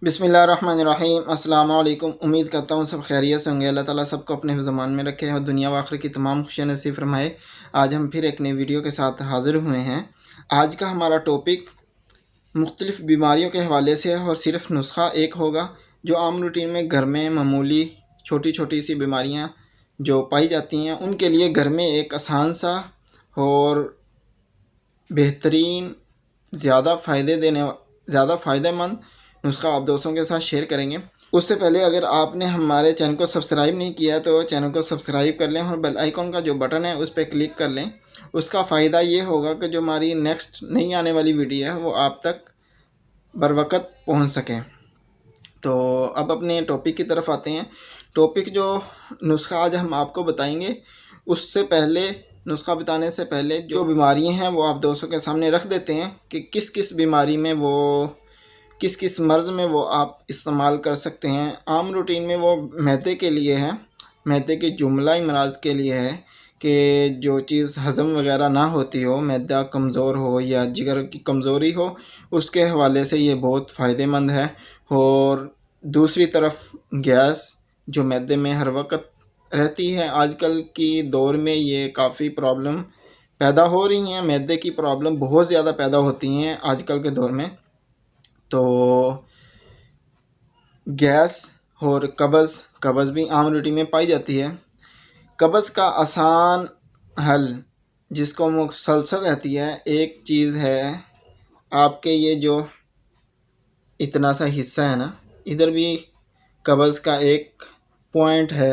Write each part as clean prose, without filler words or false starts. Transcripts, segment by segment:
बिस्मिल्लाहिर्रहमानिर्रहीम। अस्सलाम वालेकुम। उम्मीद करता हूँ सब खैरियत से होंगे। अल्लाह ताला सबको अपने ज़मान में रखे और दुनिया व आखिरत की तमाम खुशियाँ नसीब फरमाए। आज हम फिर एक नई वीडियो के साथ हाज़िर हुए हैं। आज का हमारा टॉपिक मुख्तलिफ़ बीमारियों के हवाले से है और सिर्फ़ नुस्ख़ा एक होगा जो आम रूटीन में घर में मामूली छोटी छोटी सी बीमारियाँ जो पाई जाती हैं उनके लिए घर में एक आसान सा और बेहतरीन ज़्यादा फ़ायदेमंद नुस्ख़ा आप दोस्तों के साथ शेयर करेंगे। उससे पहले अगर आपने हमारे चैनल को सब्सक्राइब नहीं किया तो चैनल को सब्सक्राइब कर लें और बेल आइकॉन का जो बटन है उस पर क्लिक कर लें। उसका फ़ायदा ये होगा कि जो हमारी नेक्स्ट नई आने वाली वीडियो है वो आप तक बर वक़्त पहुँच सकें। तो अब अपने टॉपिक की तरफ आते हैं। टॉपिक जो नुस्ख़ा आज हम आपको बताएंगे उससे पहले नुस्ख़ा बताने से पहले जो बीमारियां हैं वो आप दोस्तों के सामने रख देते हैं कि किस किस बीमारी में वो किस किस मर्ज़ में वो आप इस्तेमाल कर सकते हैं। आम रूटीन में वो मैदे के लिए है, मैदे के जुमला अमराज़ के लिए है कि जो चीज़ हज़म वग़ैरह ना होती हो, मैदा कमज़ोर हो या जिगर की कमज़ोरी हो, उसके हवाले से ये बहुत फ़ायदेमंद है। और दूसरी तरफ गैस जो मैदे में हर वक्त रहती है, आजकल की दौर में ये काफ़ी प्रॉब्लम पैदा हो रही हैं। मैदे की प्रॉब्लम बहुत ज़्यादा पैदा होती हैं आजकल के दौर में। तो गैस और कब्ज़ भी आम रूटीन में पाई जाती है। कब्ज़ का आसान हल जिसको मुसलसल रहती है एक चीज़ है, आपके ये जो इतना सा हिस्सा है ना, इधर भी कब्ज़ का एक पॉइंट है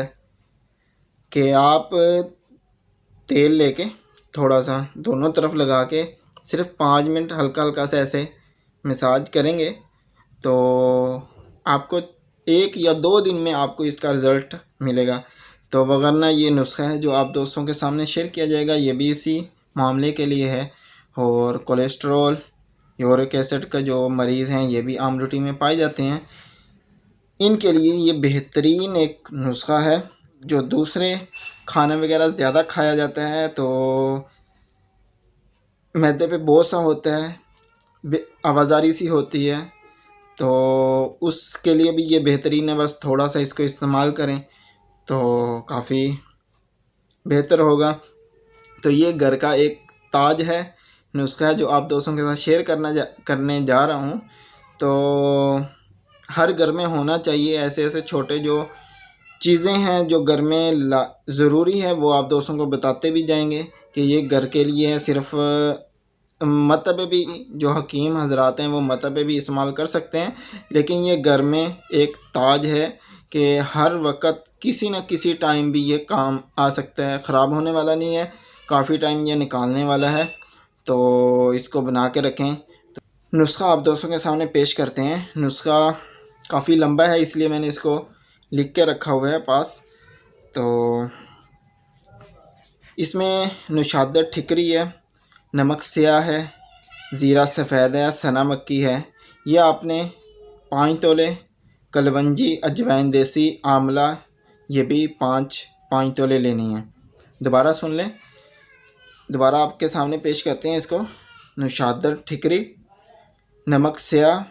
कि आप तेल लेके थोड़ा सा दोनों तरफ लगा के सिर्फ 5 मिनट हल्का हल्का से ऐसे मसाज करेंगे तो आपको 1 या 2 दिन में आपको इसका रिज़ल्ट मिलेगा। तो वगरना ये नुस्खा है जो आप दोस्तों के सामने शेयर किया जाएगा, ये भी इसी मामले के लिए है। और कोलेस्ट्रॉल, यूरिक एसिड का जो मरीज़ हैं ये भी आम रूटीन में पाए जाते हैं, इनके लिए ये बेहतरीन एक नुस्खा है। जो दूसरे खाना वगैरह ज़्यादा खाया जाता है तो मैदे पे बोझ सा होता है, आवाज़ारी सी होती है, तो उसके लिए भी ये बेहतरीन है। बस थोड़ा सा इसको इस्तेमाल करें तो काफ़ी बेहतर होगा। तो ये घर का एक ताज है, नुस्खा है जो आप दोस्तों के साथ शेयर करने जा रहा हूँ। तो हर घर में होना चाहिए ऐसे ऐसे छोटे जो चीज़ें हैं जो घर में ज़रूरी है, वो आप दोस्तों को बताते भी जाएंगे कि ये घर के लिए है। सिर्फ़ मतबे भी जो हकीम हजरात हैं वो मतबे भी इस्तेमाल कर सकते हैं, लेकिन ये घर में एक ताज है कि हर वक्त किसी न किसी टाइम भी ये काम आ सकता है, ख़राब होने वाला नहीं है, काफ़ी टाइम ये निकालने वाला है। तो इसको बना के रखें। तो नुस्खा आप दोस्तों के सामने पेश करते हैं। नुस्खा काफ़ी लंबा है इसलिए मैंने इसको लिख के रखा हुआ है पास। तो इसमें नुशादत ठिकरी है, नमक स्याह है, ज़ीरा सफ़ेद है, सना मक्की है। यह आपने 5 तोले, कलवंजी, अजवाइन देसी, आंवला ये भी 5 तोले लेनी है। दोबारा सुन लें, दोबारा आपके सामने पेश करते हैं इसको। नुशादत ठिकरी, नमक स्याह,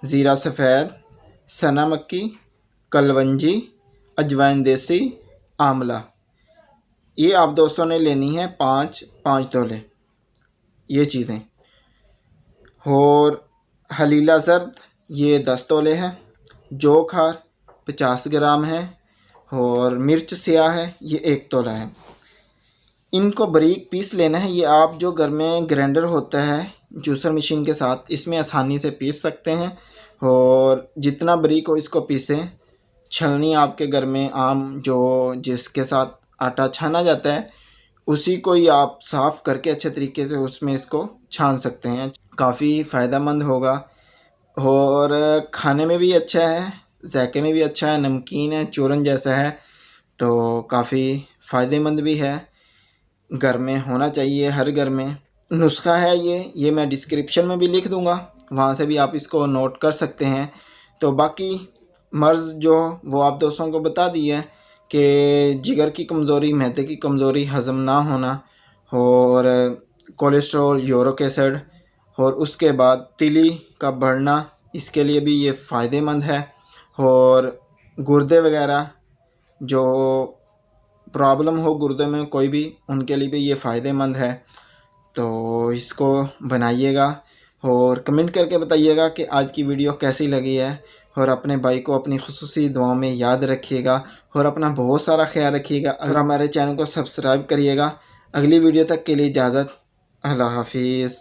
ज़ीरा सफ़ेद, सना मक्की, कलवंजी, अजवाइन देसी, आंवला, ये आप दोस्तों ने लेनी है 5 तोले ये चीज़ें। और हलीला ज़र्द ये 10 तोले है, जोखार 50 ग्राम है और मिर्च स्याह है ये 1 तोला है। इनको बारीक पीस लेना है। ये आप जो घर में ग्राइंडर होता है जूसर मशीन के साथ, इसमें आसानी से पीस सकते हैं और जितना बारीक हो इसको पीसें। छलनी आपके घर में आम जो जिसके साथ आटा छाना जाता है उसी को ही आप साफ़ करके अच्छे तरीके से उसमें इसको छान सकते हैं, काफ़ी फ़ायदेमंद होगा। और खाने में भी अच्छा है, जायके में भी अच्छा है, नमकीन है, चूरन जैसा है, तो काफ़ी फ़ायदेमंद भी है। घर में होना चाहिए, हर घर में नुस्खा है ये मैं डिस्क्रिप्शन में भी लिख दूँगा, वहाँ से भी आप इसको नोट कर सकते हैं। तो बाकी मर्ज़ जो वो आप दोस्तों को बता दी है कि जिगर की कमज़ोरी, मैदे की कमज़ोरी, हज़म ना होना और कोलेस्ट्रॉल, यूरिक एसिड और उसके बाद तिली का बढ़ना, इसके लिए भी ये फ़ायदेमंद है। और गुर्दे वगैरह जो प्रॉब्लम हो गुर्दे में कोई भी, उनके लिए भी ये फ़ायदेमंद है। तो इसको बनाइएगा और कमेंट करके बताइएगा कि आज की वीडियो कैसी लगी है। और अपने भाई को अपनी खुसूसी दुआ में याद रखिएगा और अपना बहुत सारा ख्याल रखिएगा। अगर हमारे चैनल को सब्सक्राइब करिएगा। अगली वीडियो तक के लिए इजाज़त। अल्लाह हाफिज़।